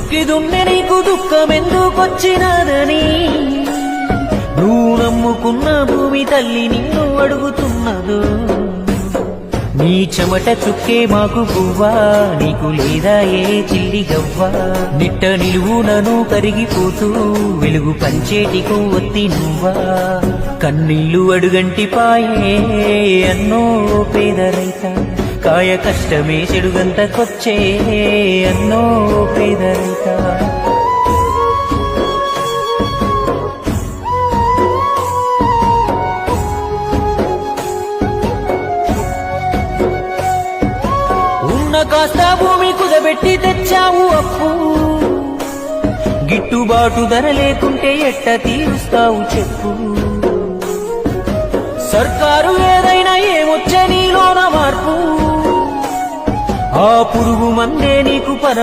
దుక్కి దున్నె నీకు దుఃఖమెందుకొచ్చినాదని నువ్వు నమ్ముకున్న భూమి తల్లి నిన్ను అడుగుతున్నదో నీ చెమట చుక్కే మాకు పువ్వా నీకు లేదా ఏ చిల్లి గవ్వా నిట్ట నిలువునను కరిగిపోతూ వెలుగు పంచేటి కొవ్వొత్తి నువ్వా కన్నీళ్లు అడుగంటి పాయే అన్నో పేద రైత కాయ కష్టమే చెడుగంతకొచ్చే అన్నో పేద రైత కాస్త భూమి కుదబెట్టి తెచ్చావు అప్పు గిట్టుబాటు ధర లేకుంటే ఎట్ట తీరుస్తావు చెప్పు సర్కారు ఏదైనా ఏమొచ్చే నీలోన మార్పు ఆ పురుగు మందే నీకు పరమ